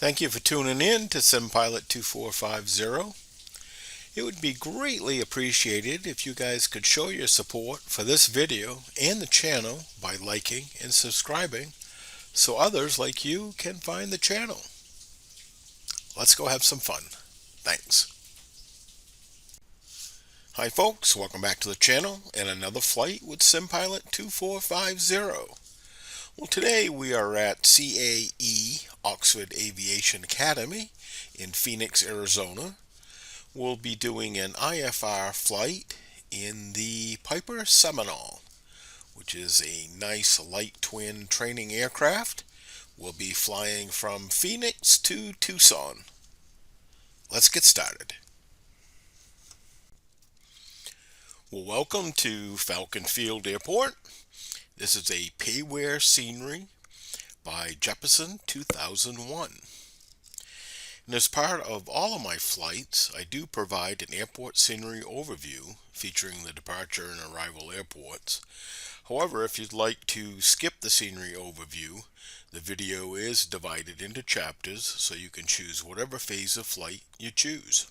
Thank you for tuning in to SimPilot 2450. It would be greatly appreciated if you guys could show your support for this video and the channel by liking and subscribing so others like you can find the channel. Let's go have some fun. Thanks. Hi folks, welcome back to the channel and another flight with SimPilot 2450. Well, today we are at CAE Oxford Aviation Academy in Phoenix, Arizona. We'll be doing an IFR flight in the Piper Seminole, which is a nice light twin training aircraft. We'll be flying from Phoenix to Tucson. Let's get started. Well, welcome to Falcon Field Airport. This is a payware scenery by Jefferson 2001. And as part of all of my flights, I do provide an airport scenery overview featuring the departure and arrival airports. However, if you'd like to skip the scenery overview, the video is divided into chapters so you can choose whatever phase of flight you choose.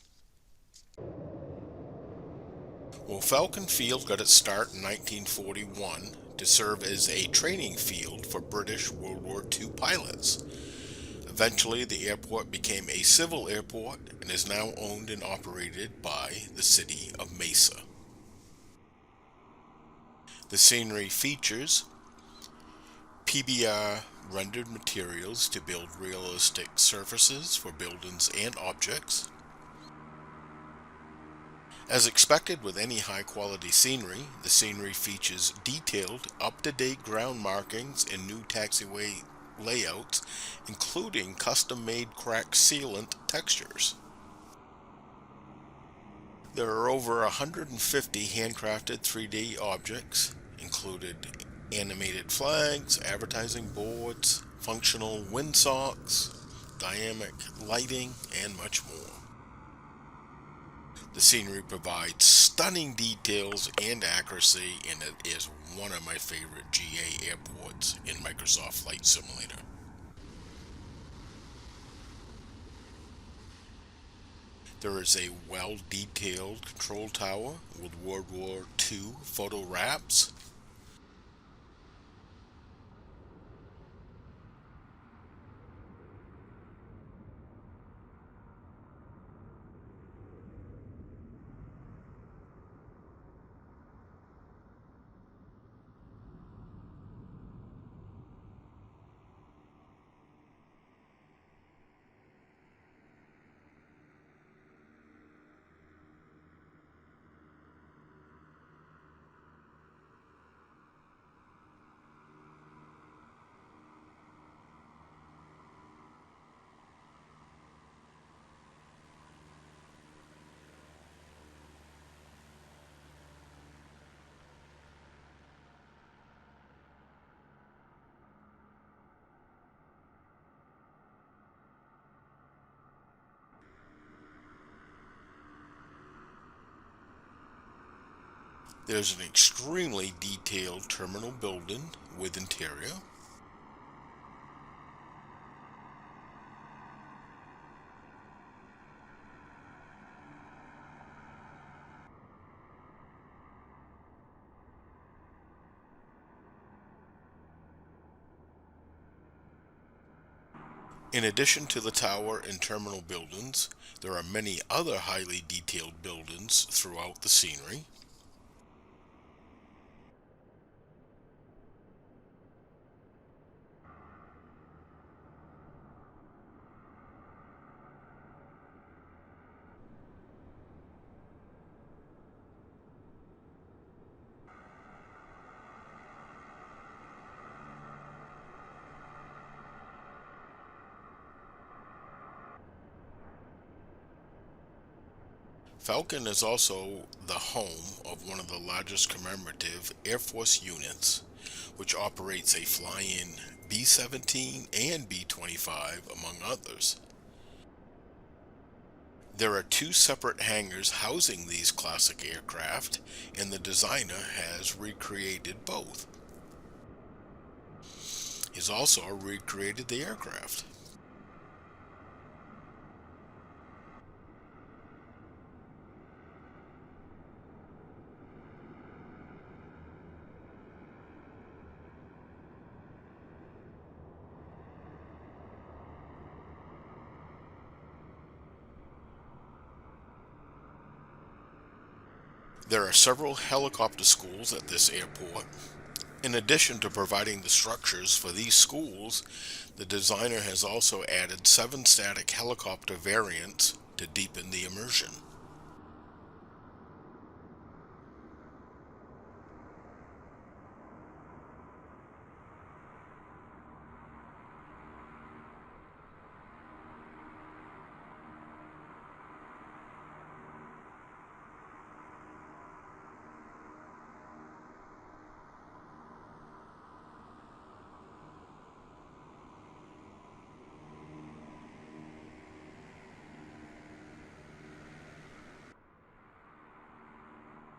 Well, Falcon Field got its start in 1941 to serve as a training field for British World War II pilots. Eventually, the airport became a civil airport and is now owned and operated by the city of Mesa. The scenery features PBR rendered materials to build realistic surfaces for buildings and objects. As expected with any high-quality scenery, the scenery features detailed, up-to-date ground markings and new taxiway layouts, including custom-made crack sealant textures. There are over 150 handcrafted 3D objects, included animated flags, advertising boards, functional windsocks, dynamic lighting, and much more. The scenery provides stunning details and accuracy, and it is one of my favorite GA airports in Microsoft Flight Simulator. There is a well-detailed control tower with World War II photo wraps. There's an extremely detailed terminal building with interior. In addition to the tower and terminal buildings, there are many other highly detailed buildings throughout the scenery. Falcon is also the home of one of the largest commemorative Air Force units, which operates a fly-in B-17 and B-25, among others. There are two separate hangars housing these classic aircraft, and the designer has recreated both. He's also recreated the aircraft. There are several helicopter schools at this airport. In addition to providing the structures for these schools, the designer has also added 7 static helicopter variants to deepen the immersion.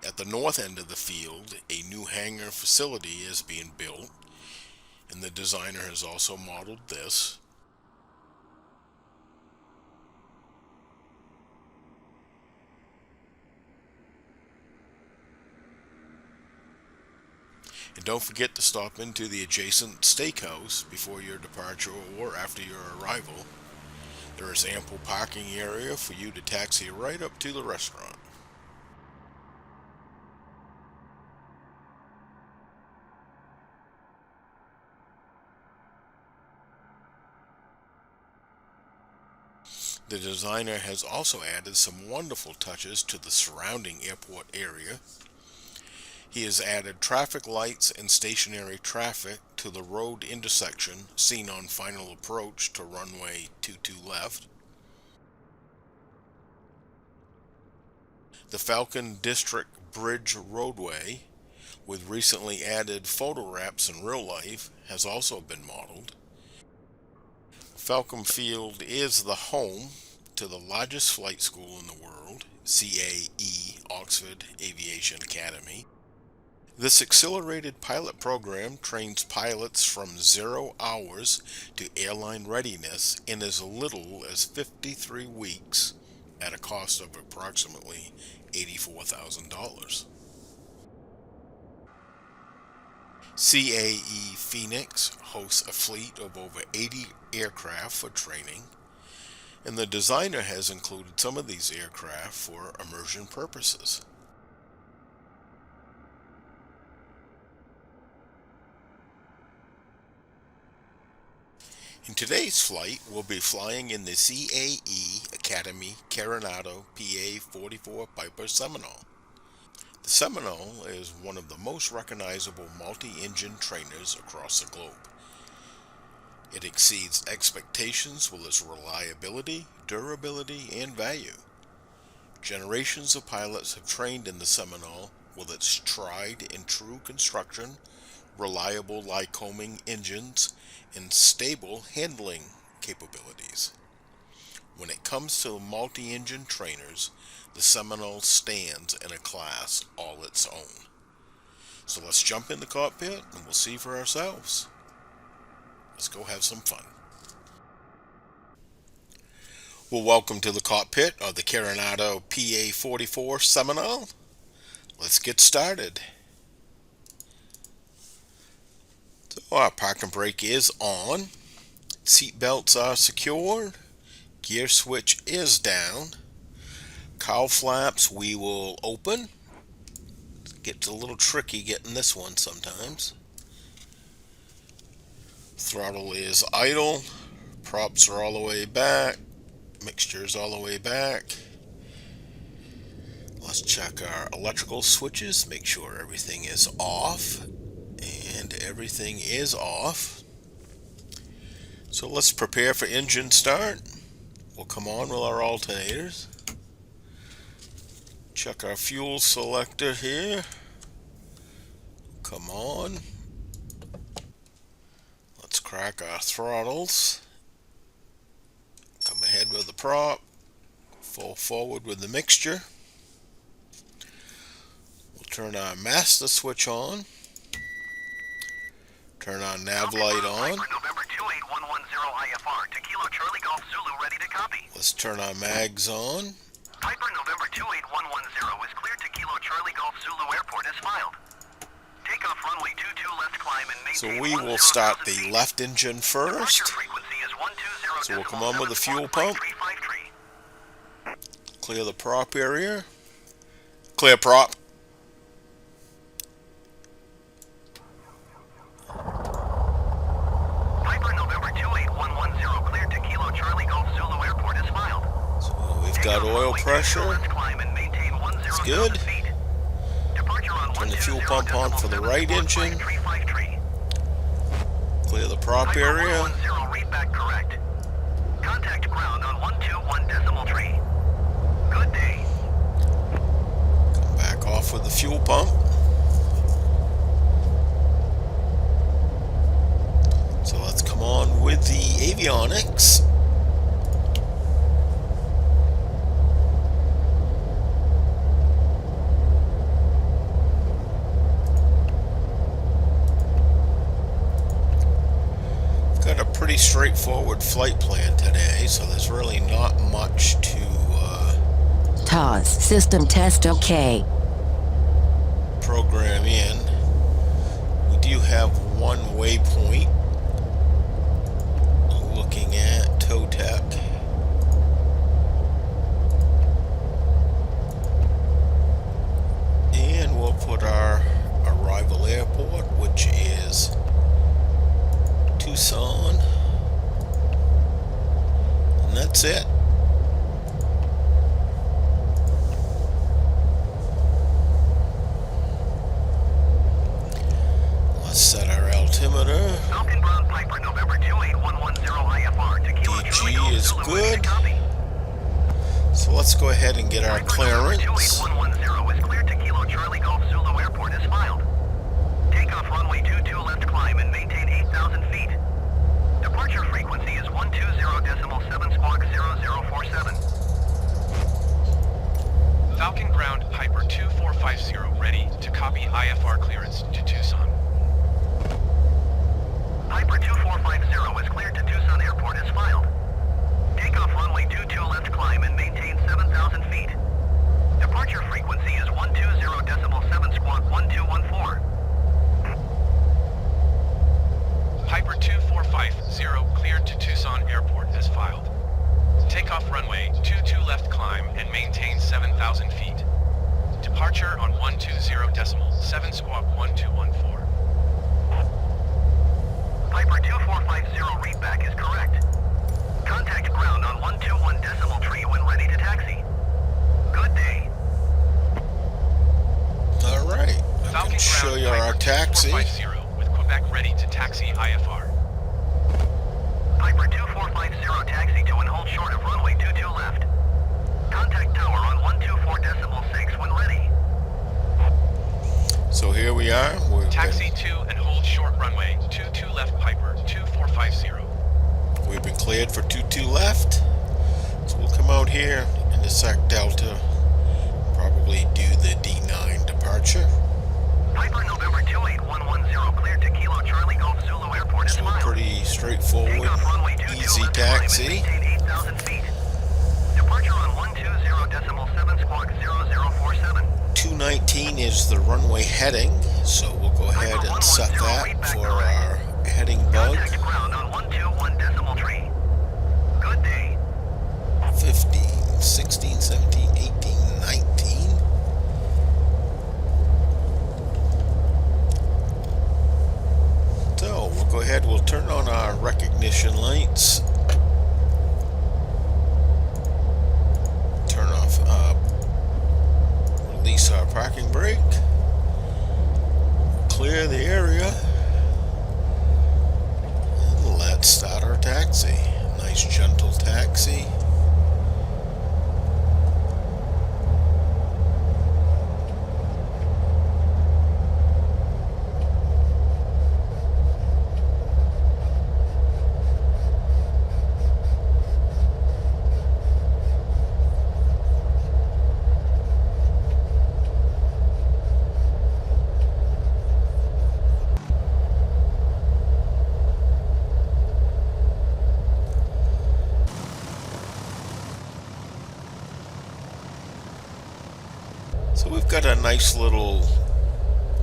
At the north end of the field, a new hangar facility is being built, and the designer has also modeled this. And don't forget to stop into the adjacent steakhouse before your departure or after your arrival. There is ample parking area for you to taxi right up to the restaurant. The designer has also added some wonderful touches to the surrounding airport area. He has added traffic lights and stationary traffic to the road intersection seen on final approach to runway 22 left. The Falcon District Bridge roadway, with recently added photo wraps in real life, has also been modeled. Falcon Field is the home to the largest flight school in the world, CAE Oxford Aviation Academy. This accelerated pilot program trains pilots from 0 hours to airline readiness in as little as 53 weeks at a cost of approximately $84,000. CAE Phoenix hosts a fleet of over 80 aircraft for training, and the designer has included some of these aircraft for immersion purposes. In today's flight, we'll be flying in the CAE Academy Carenado PA44 Piper Seminole. The Seminole is one of the most recognizable multi-engine trainers across the globe. It exceeds expectations with its reliability, durability, and value. Generations of pilots have trained in the Seminole with its tried and true construction, reliable Lycoming engines, and stable handling capabilities. When it comes to multi-engine trainers, the Seminole stands in a class all its own. So let's jump in the cockpit and we'll see for ourselves. Let's go have some fun. Well, welcome to the cockpit of the Carenado PA44 Seminole. Let's get started. So our parking brake is on. Seat belts are secured. Gear switch is down. Cowl flaps we will open. It gets a little tricky getting this one sometimes. Throttle is idle. Props are all the way back. Mixtures all the way back. Let's check our electrical switches. Make sure everything is off. And everything is off. So let's prepare for engine start. We'll come on with our alternators. Check our fuel selector here. Come on. Let's crack our throttles. Come ahead with the prop. Fall forward with the mixture. We'll turn our master switch on. Turn our nav light on. November 28110 IFR to Kilo Charlie Golf Zulu, ready to copy. Let's turn our mags on. Piper November 28110 is cleared to Kilo Charlie Golf Zulu Airport as filed. Takeoff runway 22 left climb and maintain. So we will start the left engine first. So we'll come on with the fuel pump. Clear the prop area. Clear prop. got oil pressure. It's good. Turn the fuel pump on for the right engine. Clear the prop area. Contact ground on 121.3. Good day. Come back off with the fuel pump. So let's come on with the avionics. Got a pretty straightforward flight plan today, so there's really not much to TOS system test OK. program in. We do have one waypoint looking at tow tech. And we'll put our arrival airport, which is Tucson, and that's it. Let's set our altimeter. Falcon ground Piper, November 28110 IFR to Kilo Charlie DG Golf is Zulu. good. Copy. So let's go ahead and get our Piper clearance. November 28110 is cleared to Kilo Charlie Golf Zulu Airport as filed. Takeoff runway 22 left climb and maintain 8,000 feet. Departure frequency is 120.7 squawk 0047. Falcon ground Piper 2450 ready to copy IFR clearance to Tucson. Piper 2450 is cleared to Tucson Airport as filed. Takeoff runway 22 left climb and maintain 7,000 feet. Departure frequency is 120.7 squawk 1214. Piper 2450 cleared to Tucson Airport as filed. Takeoff runway 22 left climb and maintain 7,000 feet. Departure on 120.7 squawk 1214. Piper 2450 readback is correct. Contact ground on 121.3 when ready to taxi. Good day. Alright, I Falcon can show ground you our Piper taxi. 2450 with Quebec ready to taxi IFR. Piper 2450 taxi to and hold short of runway 22 left. Contact tower on 124.6 when ready. So here we are. Taxi to and hold short runway 22 left Piper 2450. We've been cleared for 22 left. So we'll come out here into Sac Delta. Probably do the D9 departure. Piper November 28110 cleared to Kilo Charlie Golf Zulu Airport as So filed. pretty straightforward, Takeoff runway 22 easy left climb and taxi. maintain 8,000 feet. Departure on 120.7 squawk 0047. 219 is the runway heading, so we'll go ahead and set that for our heading bug. Contact ground on 121.3. Good day. 15, 16, 17, 18, 19. So we'll go ahead, we'll turn on our recognition lights. Turn off, release our parking brake. Clear the area. And let's start our taxi. Nice gentle taxi. So we've got a nice little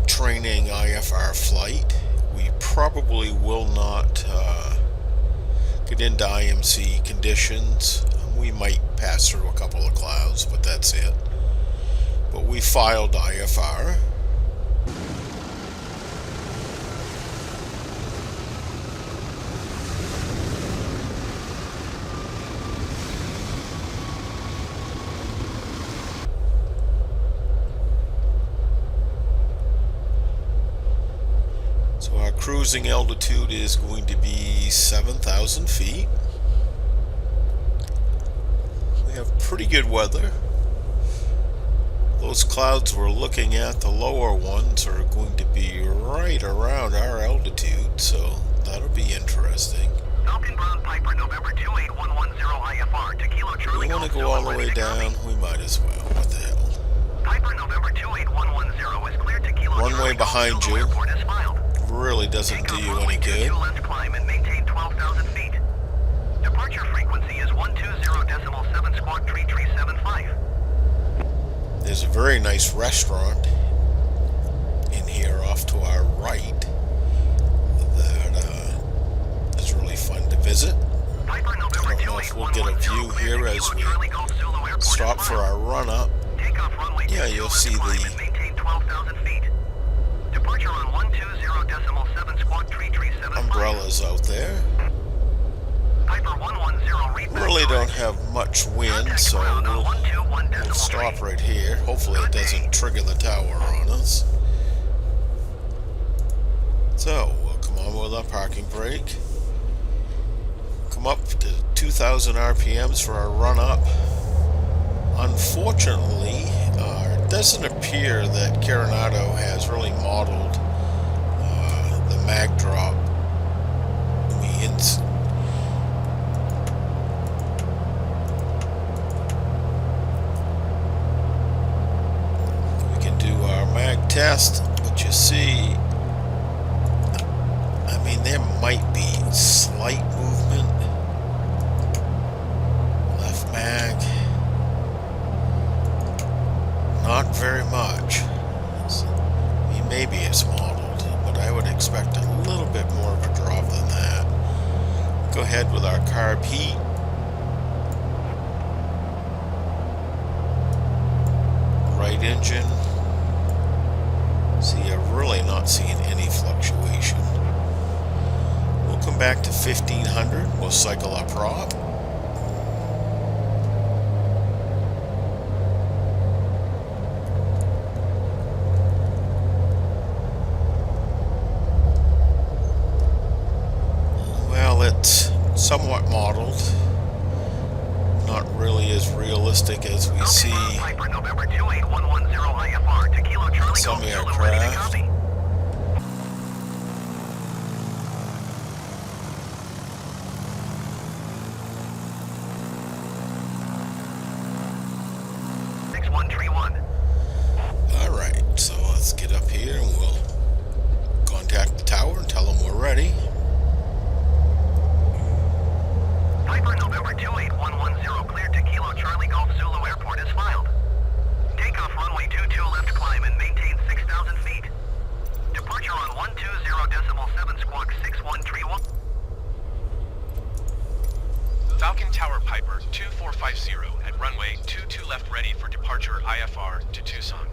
training IFR flight. We probably will not get into IMC conditions. We might pass through a couple of clouds, but that's it. But we filed IFR. cruising altitude is going to be 7,000 feet. We have pretty good weather. Those clouds we're looking at, the lower ones, are going to be right around our altitude, so that'll be interesting. Falcon Ground Piper, November 28110 IFR to Kilo Charlie We want Golf to go all the Zulu, way ready to down, copy. we might as well. What the hell? Piper, November 28110 is cleared to Kilo Runway Charlie Golf behind Zulu you. Airport is filed. Really doesn't do Takeoff you runway any good. 22 left climb and maintain 12,000 feet. Departure frequency is 120.7 squawk 3375. There's a very nice restaurant in here off to our right that is really fun to visit. Piper, I November don't know if we'll get a view 28110 here cleared to as Kilo we Charlie Golf Zulu Airport stop is for filed. our run-up. Takeoff runway Yeah, 22 you'll left see climb the- and maintain 12,000 feet. Departure on 120.7 squawk 3375. Umbrellas out there. Piper 110 read back Really don't correct. have much wind, Contact so ground on we'll 121.3. stop right here. Hopefully it doesn't trigger the tower on us. So, we'll come on with our parking brake. Come up to 2,000 RPMs for our run-up. Unfortunately, it doesn't appear that Carenado has really modeled the mag drop means. We can do our mag test, but you see, I mean, there might be slight movement. Left mag. Not very much. I mean, maybe it's modeled, but I would expect a little bit more of a drop than that. Go ahead with our carb heat. Right engine. See, I'm really not seeing any fluctuation. We'll come back to 1500. We'll cycle our prop. Well, it's somewhat modeled. Not really as realistic as we see Piper, November 28110 IFR to Kilo Charlie some Golf Zulu, ready to aircraft. copy. Alright, so let's get up here and we'll contact the tower and tell them we're ready. Piper, November 28110 cleared to Kilo Charlie Golf Zulu Airport is filed. Takeoff runway 22 left climb and maintain 6,000 feet. Departure on 120.7 squawk 6131. Falcon Tower Piper 2450 at runway 22 left ready for departure IFR to Tucson.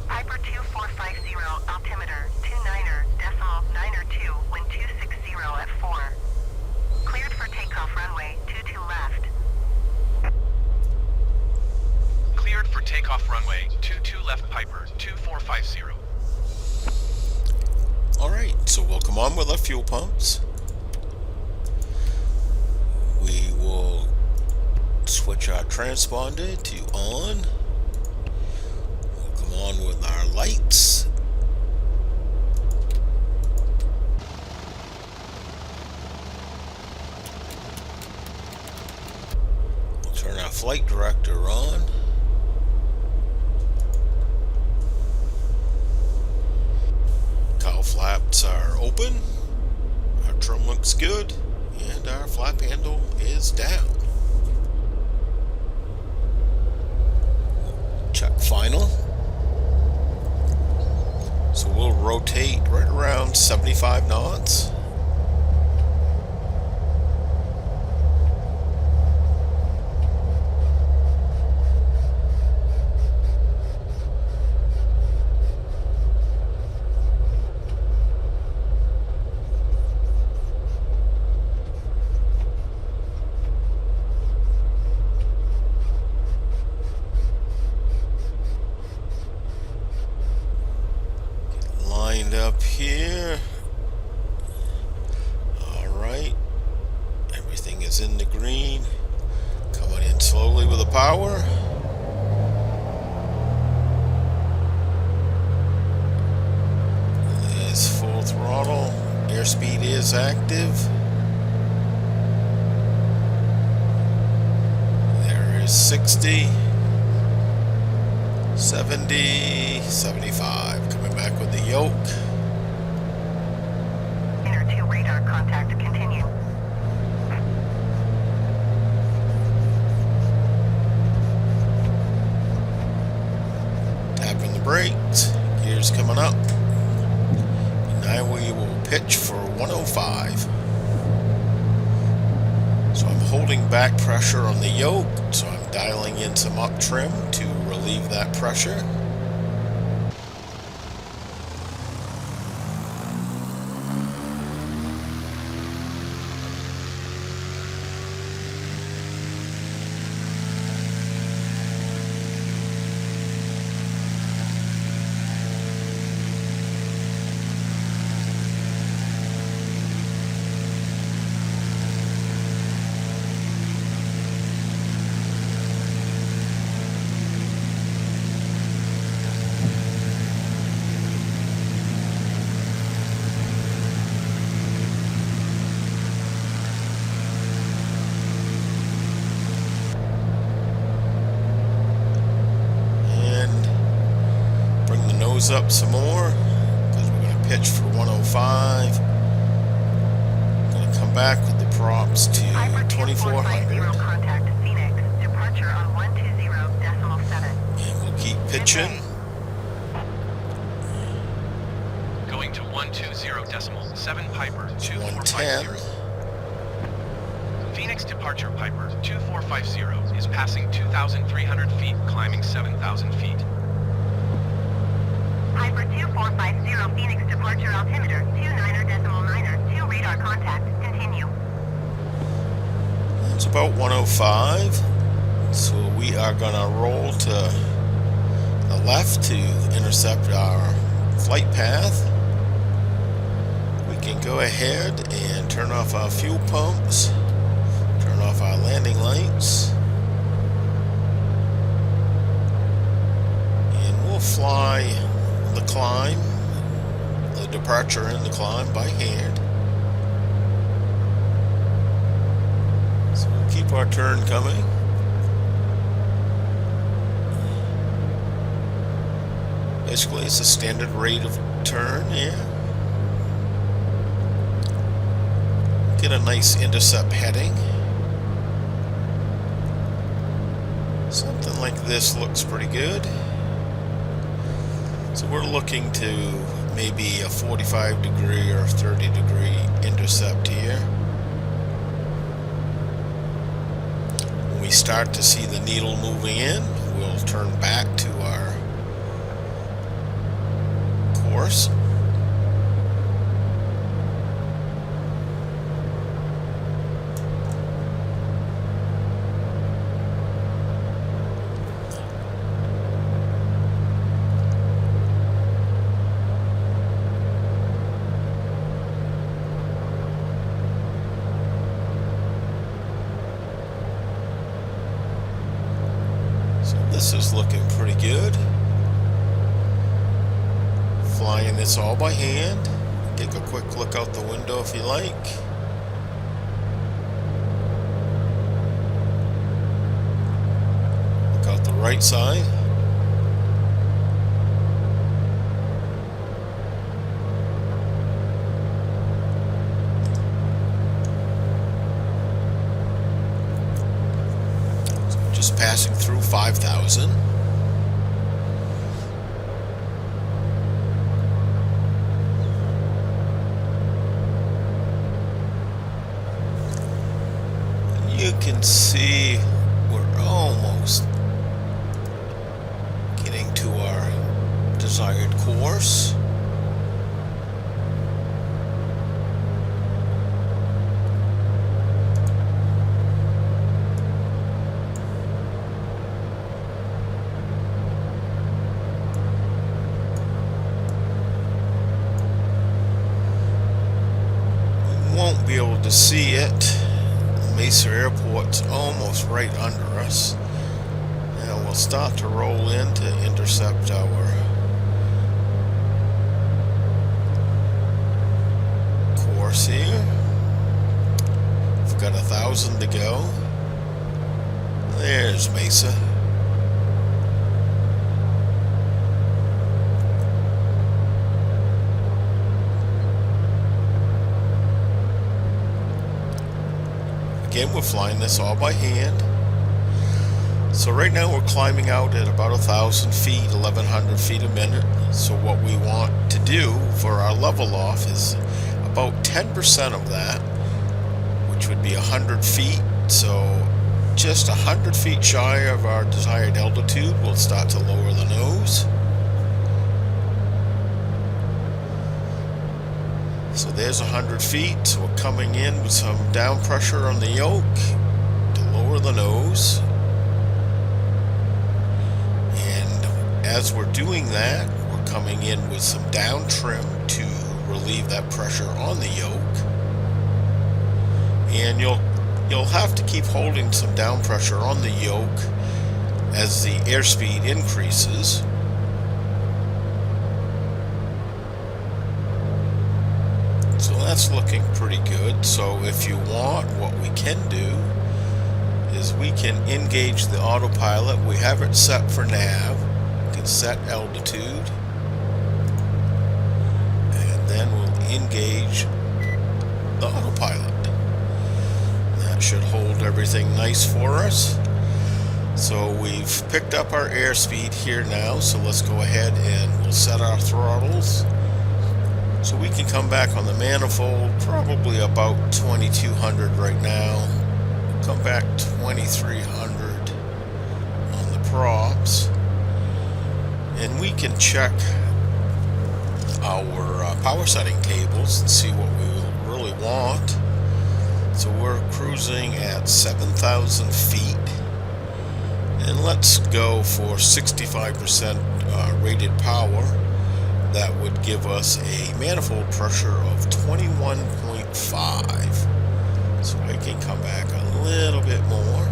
Piper 2450, altimeter 29.902, wind 260 at 4. Cleared for takeoff runway 22 left. Cleared for takeoff runway 22 left Piper 2450. Alright, so we'll come on with our fuel pumps. We will switch our transponder to on. We'll come on with our lights. We'll turn our flight director on. Cowl flaps are open. Our trim looks good. And our flap handle is down. Check final. So we'll rotate right around 75 knots. Lined up here. Alright. Everything is in the green. Coming in slowly with the power. There's full throttle. Airspeed is active. There is 60, 70, 75. Coming back with the yoke. Inner 2 radar contact continue. Tapping the brakes. Gears coming up. Now we will pitch for 105. So I'm holding back pressure on the yoke, so I'm dialing in some up trim to relieve that pressure. Up some more because we're going to pitch for 105. Going to come back with the props to 2400. Contact Phoenix. Departure on 120.7. And we'll keep pitching. Going to 120.7 Piper 2450. Phoenix departure Piper 2450 is passing 2,300 feet, climbing 7,000 feet. Piper 2450, Phoenix departure altimeter 29.9, 2 radar contact, continue. It's about 105, so we are going to roll to the left to intercept our flight path. We can go ahead and turn off our fuel pumps, turn off our landing lights, and we'll fly the climb, the departure and the climb by hand. So we'll keep our turn coming. Basically, it's a standard rate of turn here. Get a nice intercept heading. Something like this looks pretty good. So we're looking to maybe a 45 degree or 30 degree intercept here. When we start to see the needle moving in, we'll turn back to our course. This is looking pretty good. Flying this all by hand. Take a quick look out the window if you like. Look out the right side. Just passing through 5,000. You can see we're almost getting to our desired course. see it. Mesa Airport's almost right under us. Now we'll start to roll in to intercept our course here. We've got 1,000 to go. There's Mesa. Again, we're flying this all by hand. So right now we're climbing out at about 1,000 feet, 1,100 feet a minute. So what we want to do for our level off is about 10% of that, which would be 100 feet. So just 100 feet shy of our desired altitude, we'll start to lower the nose. So there's 100 feet, so we're coming in with some down pressure on the yoke to lower the nose. And as we're doing that, we're coming in with some down trim to relieve that pressure on the yoke. And you'll have to keep holding some down pressure on the yoke as the airspeed increases. So that's looking pretty good. So if you want, what we can do is we can engage the autopilot. We have it set for nav. We can set altitude. And then we'll engage the autopilot. That should hold everything nice for us. So we've picked up our airspeed here now. So let's go ahead and we'll set our throttles. So we can come back on the manifold, probably about 2,200 right now. Come back 2,300 on the props. And we can check our power setting tables and see what we really want. So we're cruising at 7,000 feet. And let's go for 65% rated power. That would give us a manifold pressure of 21.5. So I can come back a little bit more.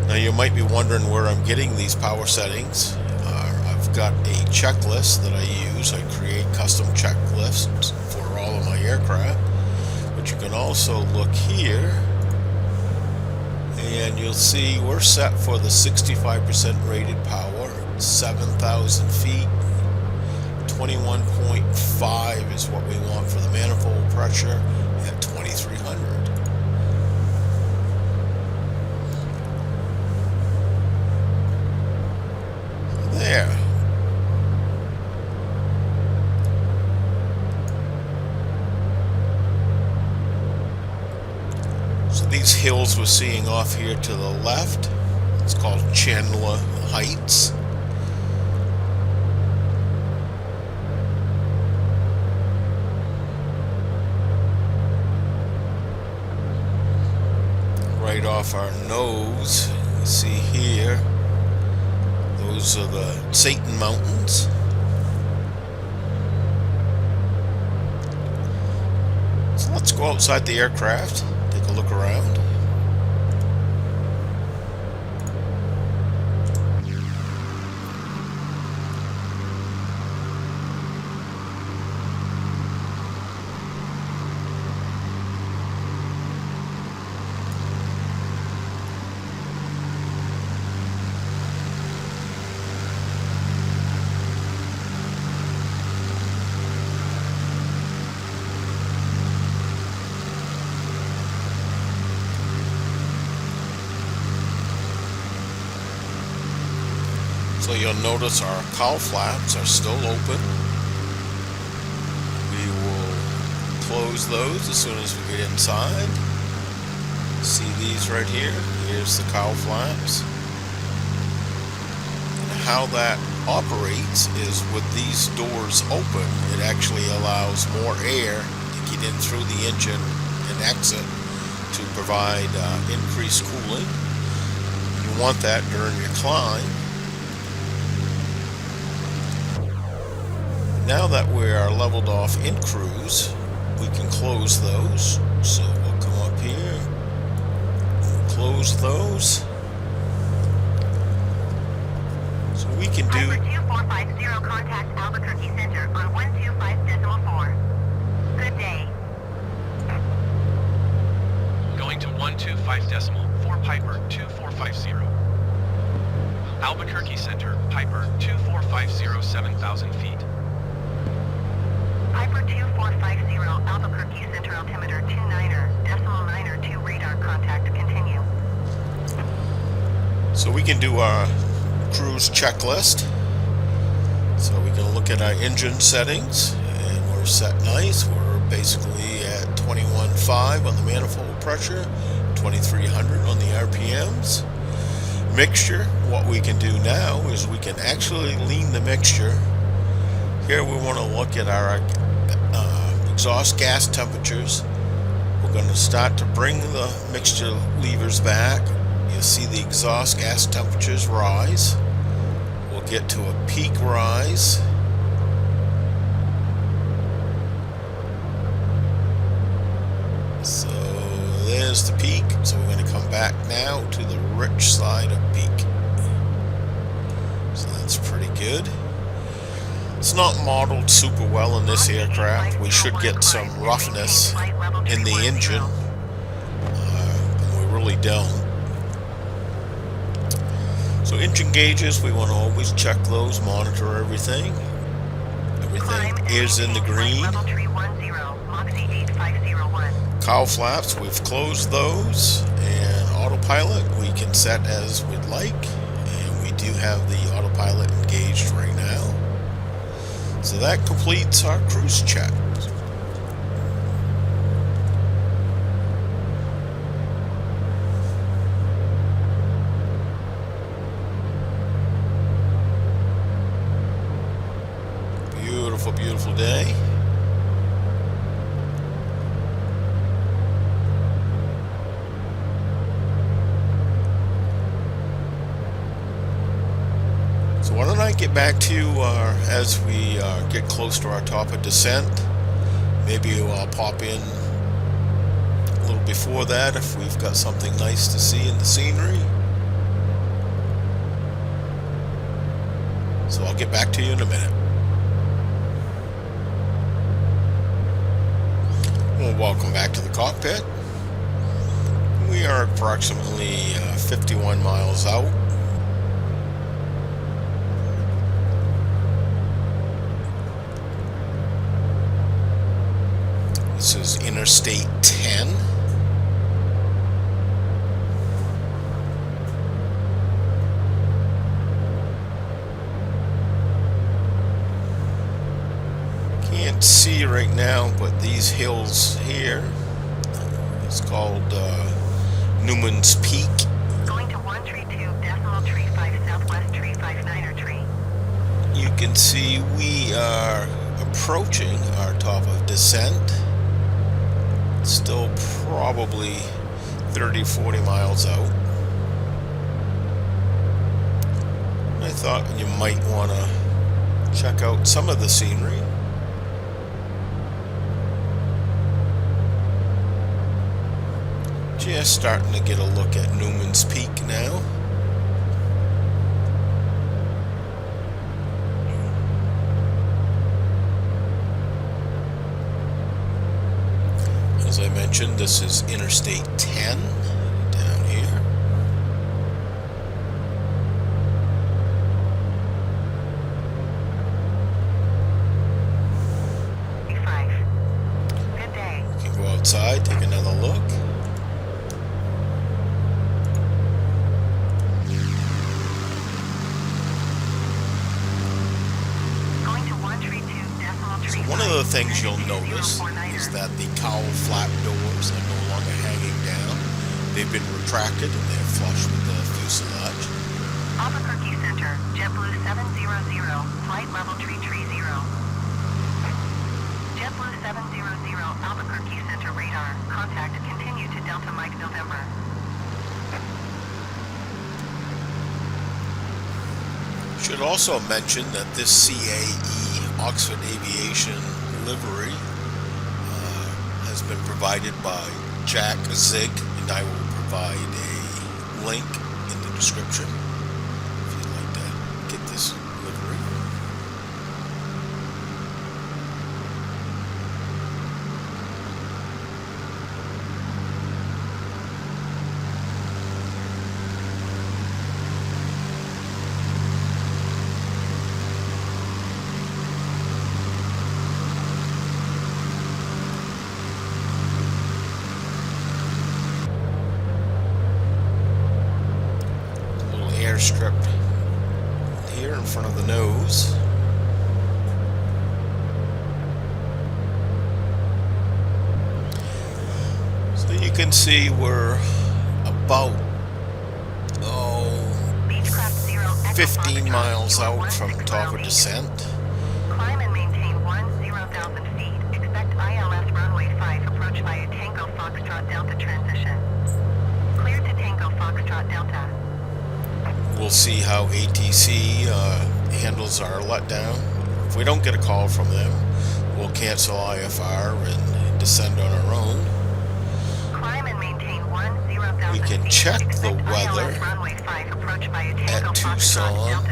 Now you might be wondering where I'm getting these power settings. I've got a checklist that I use. I create custom checklists for all of my aircraft. But you can also look here and you'll see we're set for the 65% rated power. 7,000 feet, 21.5 is what we want for the manifold pressure at 2,300. There. So these hills we're seeing off here to the left, it's called Chandler Heights. Right off our nose, you see here, those are the Satan Mountains. So let's go outside the aircraft, take a look around. So you'll notice our cowl flaps are still open. We will close those as soon as we get inside. See these right here? Here's the cowl flaps. And how that operates is with these doors open, it actually allows more air to get in through the engine and exit to provide increased cooling. You want that during your climb. Now that we are leveled off in cruise, we can close those. So we'll come up here, we'll close those. So we can do Piper 2450, contact Albuquerque Center on 125.4. Good day. Going to 125.4 Piper 2450. Albuquerque Center, Piper 2450, 7,000 feet. Piper 2450, Albuquerque Center, altimeter 29.92 radar contact, continue. So we can do our cruise checklist. So we can look at our engine settings, and we're set nice. We're basically at 21.5 on the manifold pressure, 2300 on the RPMs. Mixture, what we can do now is we can actually lean the mixture. Here we want to look at our exhaust gas temperatures. We're going to start to bring the mixture levers back. You'll see the exhaust gas temperatures rise. We'll get to a peak rise. So there's the peak. So we're going to come back now to the rich side of peak. So that's pretty good. It's not modeled super well in this aircraft. We should get some roughness in the engine, and we really don't. So engine gauges, we want to always check those, monitor everything. Everything is in the green. Cowl flaps, we've closed those, and autopilot we can set as we'd like, and we do have the autopilot engaged right now. So that completes our cruise check. Beautiful, beautiful day. So why don't I get back to you as we get close to our top of descent. Maybe I'll pop in a little before that if we've got something nice to see in the scenery. So I'll get back to you in a minute. Well, welcome back to the cockpit. We are approximately 51 miles out. This is Interstate 10. Can't see right now, but these hills here, it's called Newman's Peak. Going to 132.35 Southwest Tree 59er tree. You can see we are approaching our top of descent. Still probably 30-40 miles out. I thought you might want to check out some of the scenery. Just starting to get a look at Newman's Peak now. As I mentioned, this is Interstate 10 down here. Good day. You can go outside, take another look. Going to 132.35. So one of the things you'll notice is that the cowl flap doors are no longer hanging down. They've been retracted and they're flush with the fuselage. Albuquerque Center, JetBlue 700, flight level tree 30. JetBlue 700, Albuquerque Center radar, contact continue to Delta Mike November. Should also mention that this CAE Oxford Aviation livery has been provided by jackzyg, and I will provide a link in the description if you'd like to get this livery. Strip here in front of the nose. So you can see we're about 15 miles out from top of descent. Climb and maintain 10,000 feet. Expect ILS runway 5 approach via Tango Foxtrot Delta transition. Clear to Tango Foxtrot Delta. We'll see how ATC handles our letdown. If we don't get a call from them, we'll cancel IFR and descend on our own. Climb and maintain 10,000 We can check the weather at Tucson.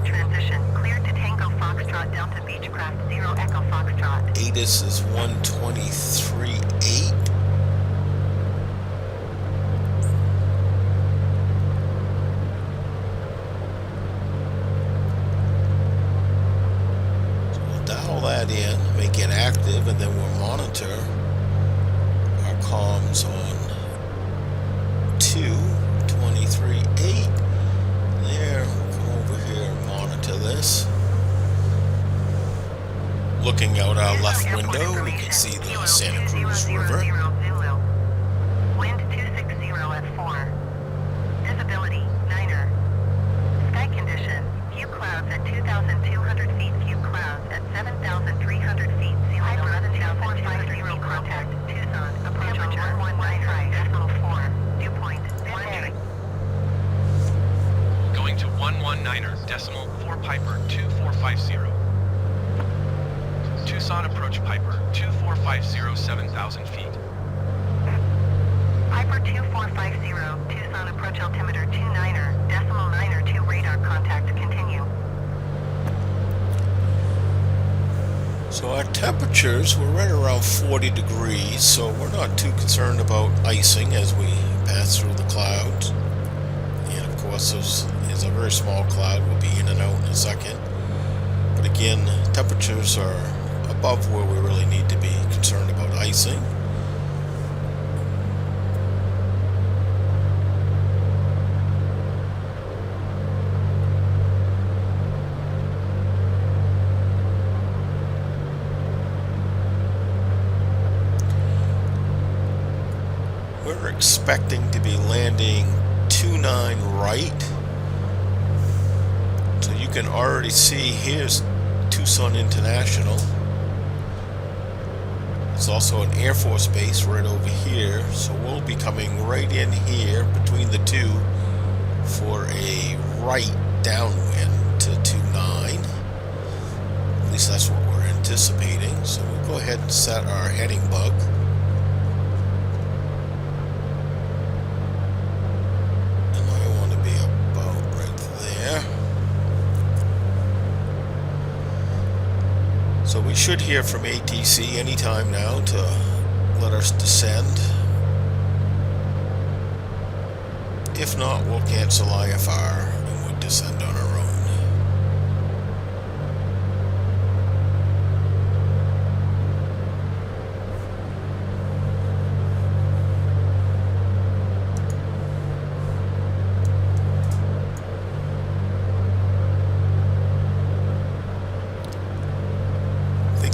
Clear to Tango Foxtrot Delta Beechcraft 0 Echo Foxtrot. ATIS is 123.8. That in, make it active, and then we'll monitor our comms on 223.8. There, we'll come over here and monitor this. Looking out our left window, we can see the Santa Cruz River. Wind 260 at 4. Visibility 9er. Sky condition, few clouds at 2,200 feet, few clouds at 7,300 feet. High 11,450 contact Tucson. Approach on 119.4. Dew point. Going to 119.4 Piper 2450. Tucson approach Piper 2450 7,000 feet. Piper 2450, Tucson approach altimeter 29.2 radar contact continue. So our temperatures were right around 40 degrees, so we're not too concerned about icing as we pass through the clouds. And of course there's a very small cloud, we'll be in and out in a second. But again, temperatures are above where we really need to be concerned about icing. We're expecting to be landing 29 right. So you can already see here's Tucson International. There's also an Air Force base right over here. So we'll be coming right in here between the two for a right downwind to 29. At least that's what we're anticipating. So we'll go ahead and set our heading bug. So we should hear from ATC anytime now to let us descend. If not, we'll cancel IFR and we'll descend on our own.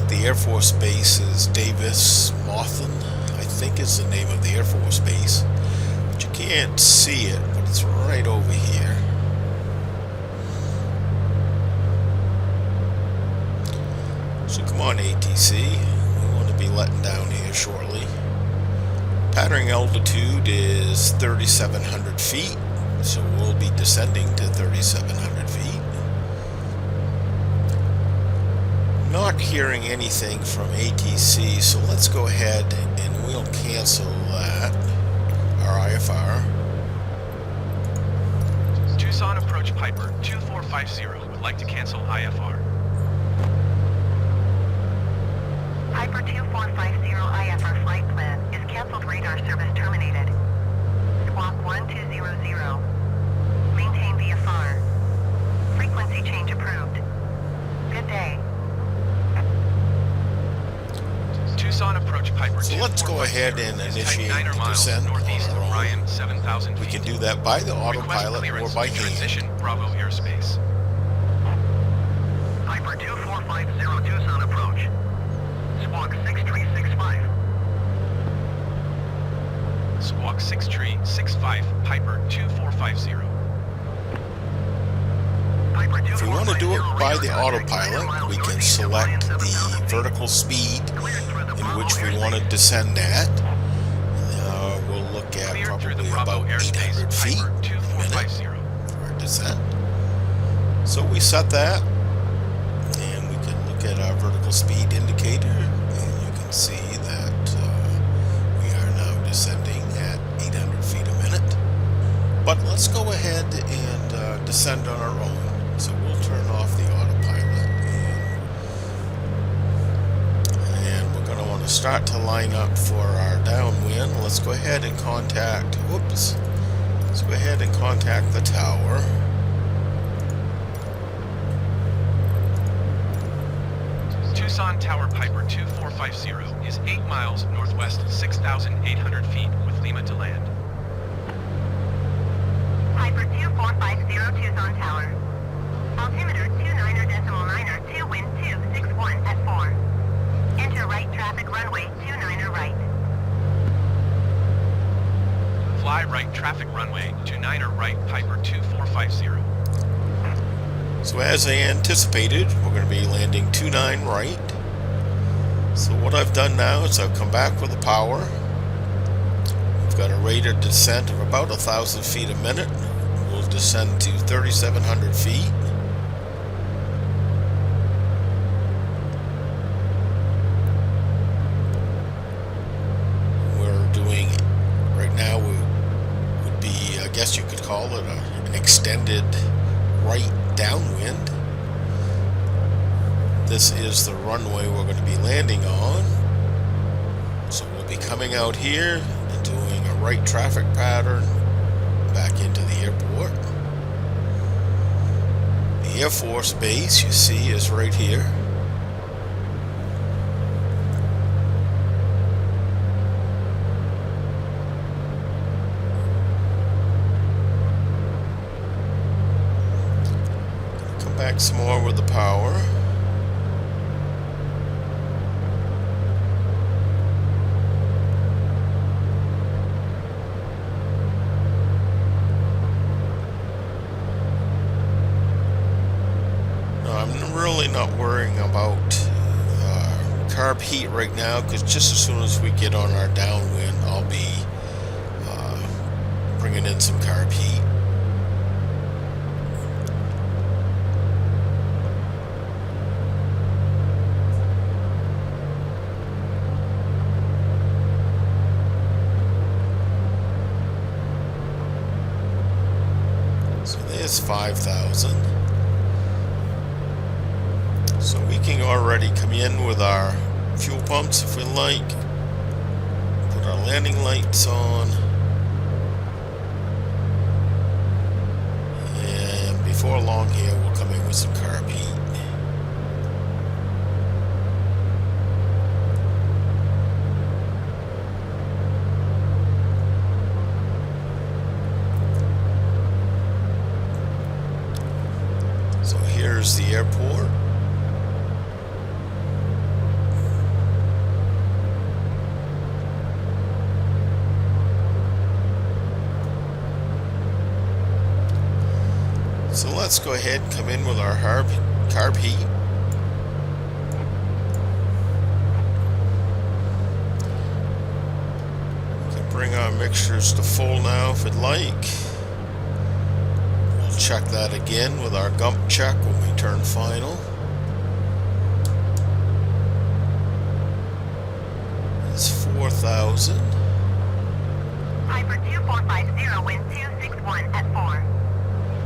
The Air Force Base is Davis Monthan, I think is the name of the Air Force Base. But you can't see it, but it's right over here. So come on ATC, we want to be letting down here shortly. Patterning altitude is 3,700 feet, so we'll be descending to 3,700 feet. Not not hearing anything from ATC, so let's go ahead and we'll cancel that, our IFR. Tucson approach Piper 2450 would like to cancel IFR. Piper 2450 IFR flight plan is canceled. Radar service terminated. Squawk 1200. Maintain VFR. Frequency change approved. Good day. Tucson approach Piper. So let's go ahead and initiate the descent northeast on our of own. Ryan, 7,000 feet. We can do that by the Request autopilot or clearance by to hand. transition Bravo airspace. Piper 2450 Tucson approach. Squawk 6365. Squawk 6365 Piper 2450. Piper If we want to do it 2450 by the radar autopilot, contact we can northeast of select Ryan, the 7,000 feet. vertical speed Cleared through the in Bravo which we airspace. want to descend at. We'll look at Cleared through the probably Bravo about airspace 800 feet Piper a minute 2450. for our descent. So we set that, and we can look at our vertical speed indicator, and you can see that we are now descending at 800 feet a minute. But let's go ahead and descend on our own. So we'll turn off the autopilot, and we're going to want to start to line up for our downwind. Let's go ahead and contact, let's go ahead and contact the tower. Tucson Tower Piper 2450 is 8 miles northwest, 6,800 feet with Lima to land. Piper 2450 Tucson Tower. Altimeter 29.92, wind 261 at 4. Enter right traffic runway 29 right. Fly right traffic runway 29 right Piper 2450. So as I anticipated, we're going to be landing 29 right. So what I've done now is I've come back with the power. We've got a rated descent of about 1,000 feet a minute. We'll descend to 3,700 feet. We're doing, right now, would be, I guess you could call it an extended right downwind. This is the runway we're going to be landing on. So we'll be coming out here and doing a right traffic pattern back into the airport. The Air Force base, you see, is right here. Come back some more with the power. I'm really not worrying about carb heat right now, because just as soon as we get on our downwind, I'll be bringing in some carb heat. So there's 5,000. So we can already come in with our fuel pumps if we like. Put our landing lights on. And before long here, we'll come in with some carb heat. So here's the airport. So let's go ahead and come in with our carb heat. We can bring our mixtures to full now if we'd like. We'll check that again with our gump check when we turn final. 4,000. Piper 2450, wind 261 at 4.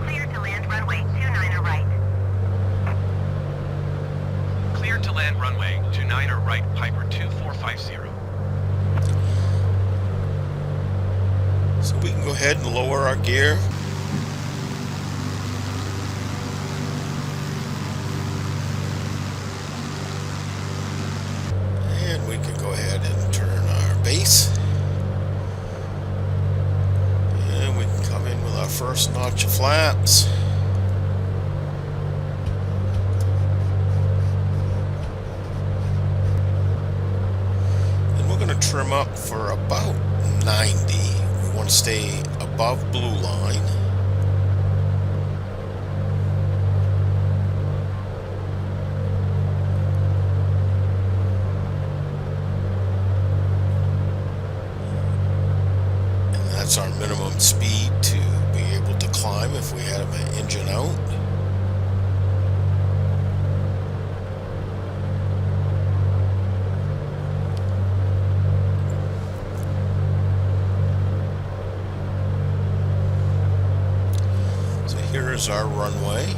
Clear to land runway 29er right. Clear to land runway 29er right, Piper 2450. So we can go ahead and lower our gear. And we can go ahead and turn our base. And we can come in with our first notch of flaps. And we're going to trim up for about 90. We want to stay above blue line. That's our minimum speed to be able to climb if we have an engine out. So here is our runway.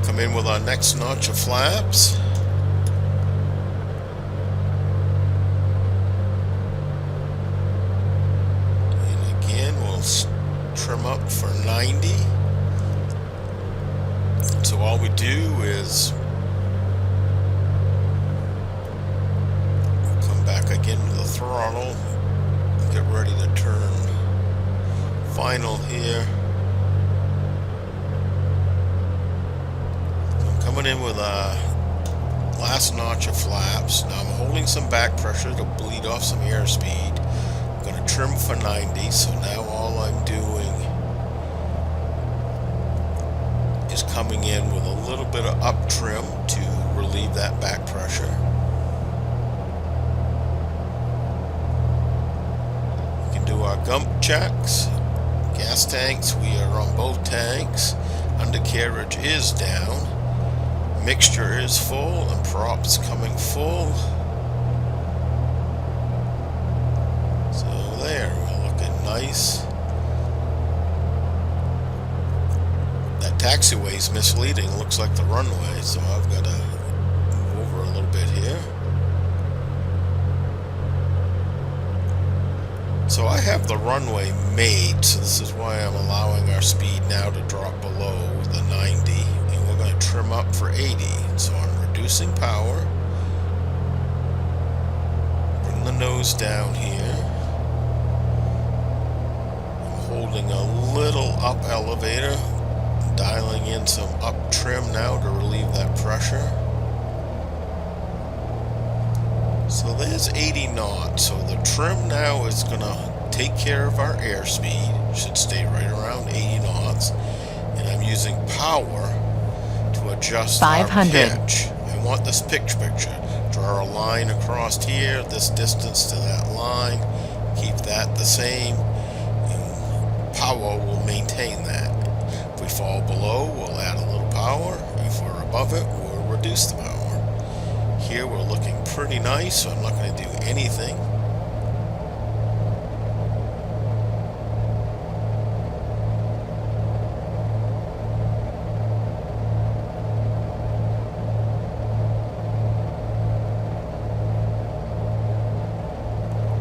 Come in with our next notch of flaps. And again, we'll trim up for 90. So all we do is come back again to the throttle, get ready to turn final here. Coming in with a last notch of flaps. Now I'm holding some back pressure to bleed off some airspeed. I'm going to trim for 90, so now all I'm doing is coming in with a little bit of up trim to relieve that back pressure. We can do our gump checks. Gas tanks, we are on both tanks. Undercarriage is down. Mixture is full and props coming full. So there, we're looking nice. That taxiway is misleading. It looks like the runway, so I've got to move over a little bit here. So I have the runway made, so this is why I'm allowing our speed now to drop below the 90. Going to trim up for 80, so I'm reducing power, bring the nose down here, I'm holding a little up elevator, dialing in some up trim now to relieve that pressure. So there's 80 knots, so the trim now is going to take care of our airspeed, should stay right around 80 knots, and I'm using power to adjust 500. our pitch. I want this picture. Draw a line across here, this distance to that line, keep that the same, and power will maintain that. If we fall below, we'll add a little power. If we're above it, we'll reduce the power. Here we're looking pretty nice, so I'm not going to do anything.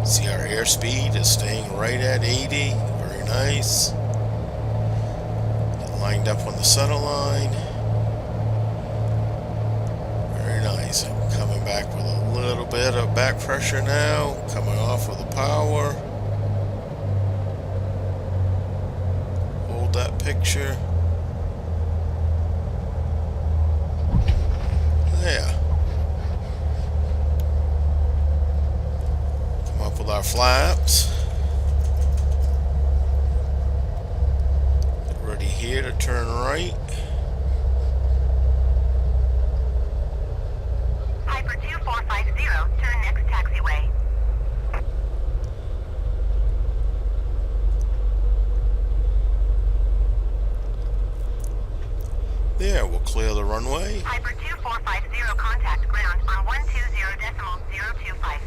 See, our airspeed is staying right at 80. Very nice. Get lined up on the center line. Very nice. I'm coming back with a little bit of back pressure now. Coming off with the power. Hold that picture. Yeah. With our flaps. Get ready here to turn right. clear the runway. Piper 2450, contact ground on 120.025.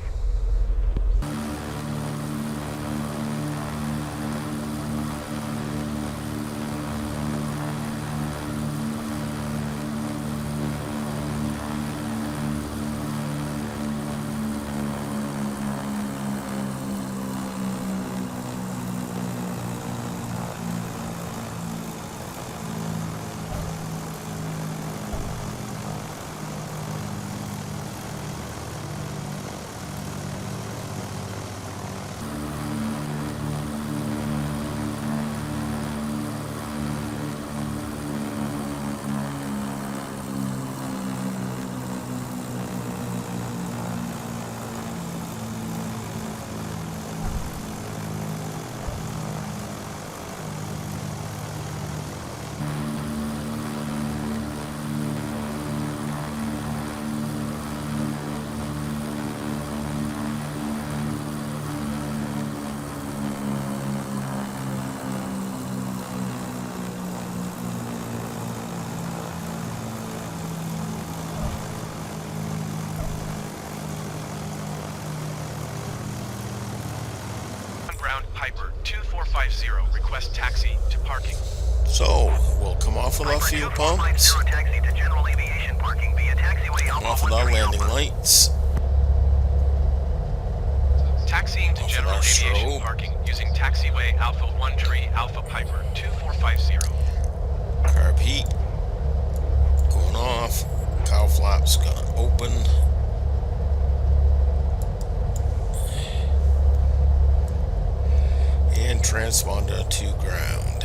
Ground Piper 2450, request taxi to parking. So, we'll come off with our Piper fuel 2450 pumps, taxi to general aviation parking via taxiway come Alpha off with our 13 landing Alpha. lights, Taxiing to Off general our aviation strobe. parking using taxiway Alpha 13 Alpha Piper 2450. carb heat, going off, cowl flaps gonna open. And transponder to ground.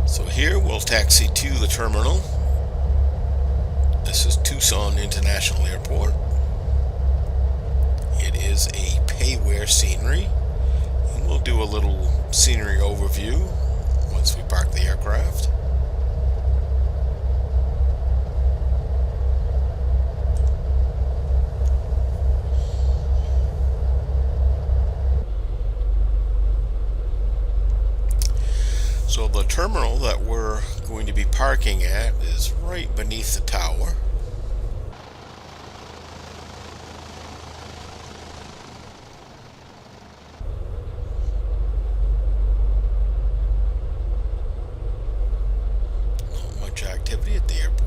So here we'll taxi to the terminal. This is Tucson International Airport. It is a payware scenery, and we'll do a little scenery overview once we park the aircraft. So the terminal that we're going to be parking at is right beneath the tower. Not much activity at the airport.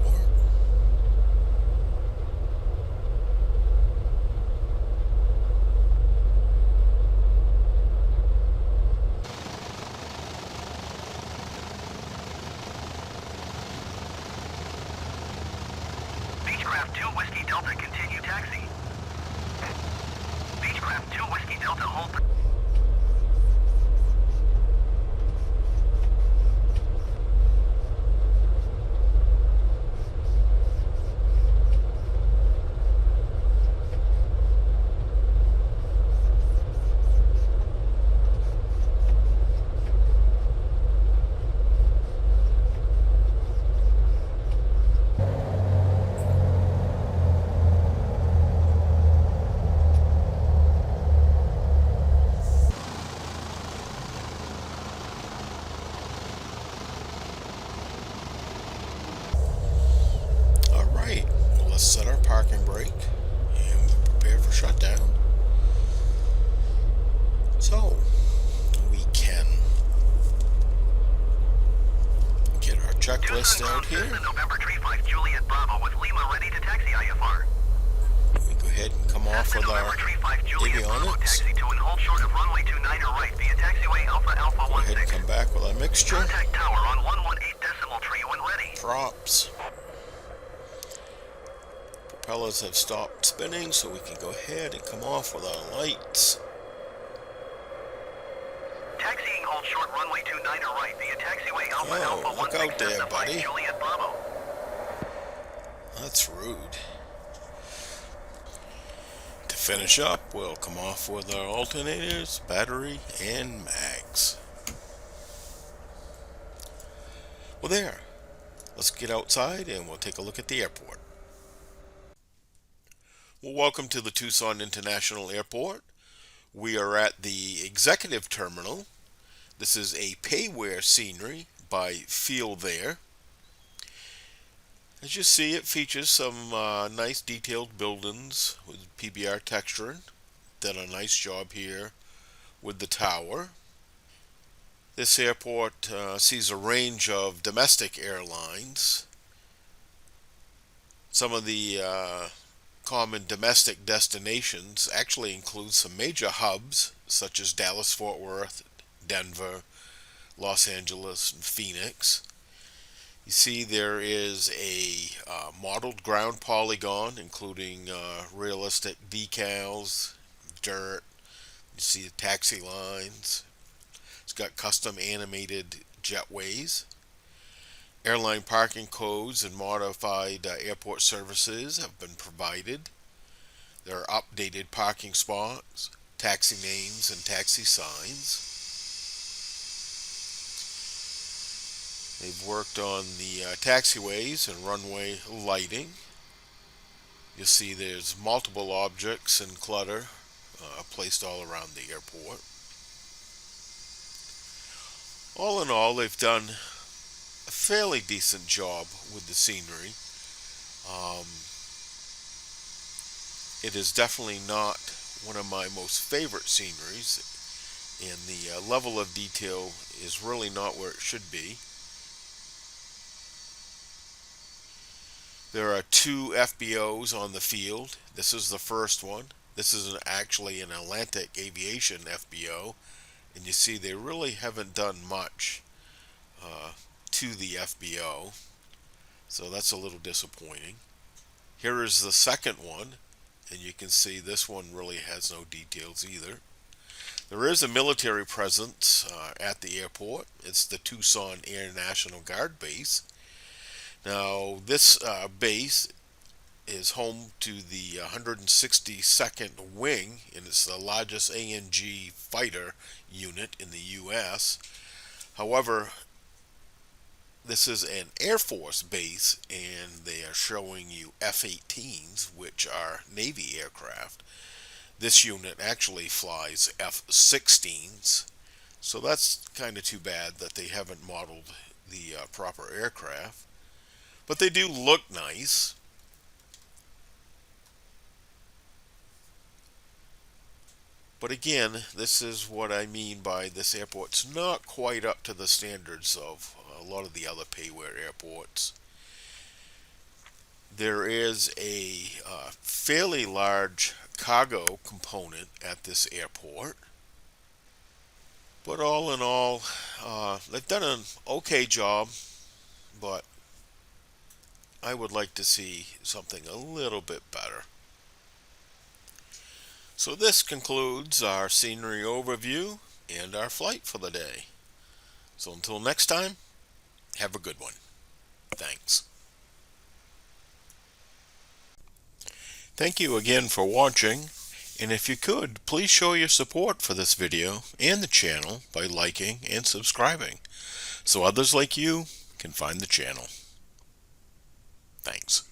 Beechcraft 2 Whiskey Delta, continue taxi. Beechcraft 2 Whiskey Delta, hold. Alright, well, let's set our parking brake and prepare for shutdown. So, we can get our checklist Tucson out ground here. Cessna November 35 Juliet Bravo with Lima ready to taxi IFR. We go ahead and come off Cessna with November our 35 Juliet Bravo avionics. taxi to and hold short of runway 29 right via taxiway Alpha Alpha Go ahead and 16. come back with our mixture. Contact tower on 118.3 when ready. Props. Propellers have stopped spinning, so we can go ahead and come off with our lights. Taxiing hold short runway 29 right via taxiway Alpha Oh, Alpha look 16 out there, Cessna 5 buddy. Juliet Bravo. That's rude. finish up, we'll come off with our alternators, battery, and mags. Well, there. Let's get outside and we'll take a look at the airport. Well, welcome to the Tucson International Airport. We are at the Executive Terminal. This is a payware scenery by FeelThere. As you see, it features some nice detailed buildings with PBR texturing. Done a nice job here with the tower. This airport sees a range of domestic airlines. Some of the common domestic destinations actually include some major hubs such as Dallas, Fort Worth, Denver, Los Angeles, and Phoenix. You see there is a modeled ground polygon including realistic decals, dirt. You see the taxi lines. It's got custom animated jetways. Airline parking codes and modified airport services have been provided. There are updated parking spots, taxi names, and taxi signs. They've worked on the taxiways and runway lighting. You'll see there's multiple objects and clutter placed all around the airport. All in all, they've done a fairly decent job with the scenery. It is definitely not one of my most favorite sceneries, and the level of detail is really not where it should be. There are two FBOs on the field. This is the first one. This is actually an Atlantic Aviation FBO, and you see they really haven't done much to the FBO, so that's a little disappointing. Here is the second one, and you can see this one really has no details either. There is a military presence at the airport. It's the Tucson International Guard Base. Now, this base is home to the 162nd Wing, and it's the largest ANG fighter unit in the U.S. However, this is an Air Force base, and they are showing you F-18s, which are Navy aircraft. This unit actually flies F-16s, so that's kind of too bad that they haven't modeled the proper aircraft. But they do look nice. But again, this is what I mean by this airport's not quite up to the standards of a lot of the other payware airports. There is a fairly large cargo component at this airport. But all in all, they've done an okay job, but I would like to see something a little bit better. So this concludes our scenery overview and our flight for the day. So until next time, have a good one. Thanks. Thank you again for watching, and if you could, please show your support for this video and the channel by liking and subscribing, so others like you can find the channel. Thanks.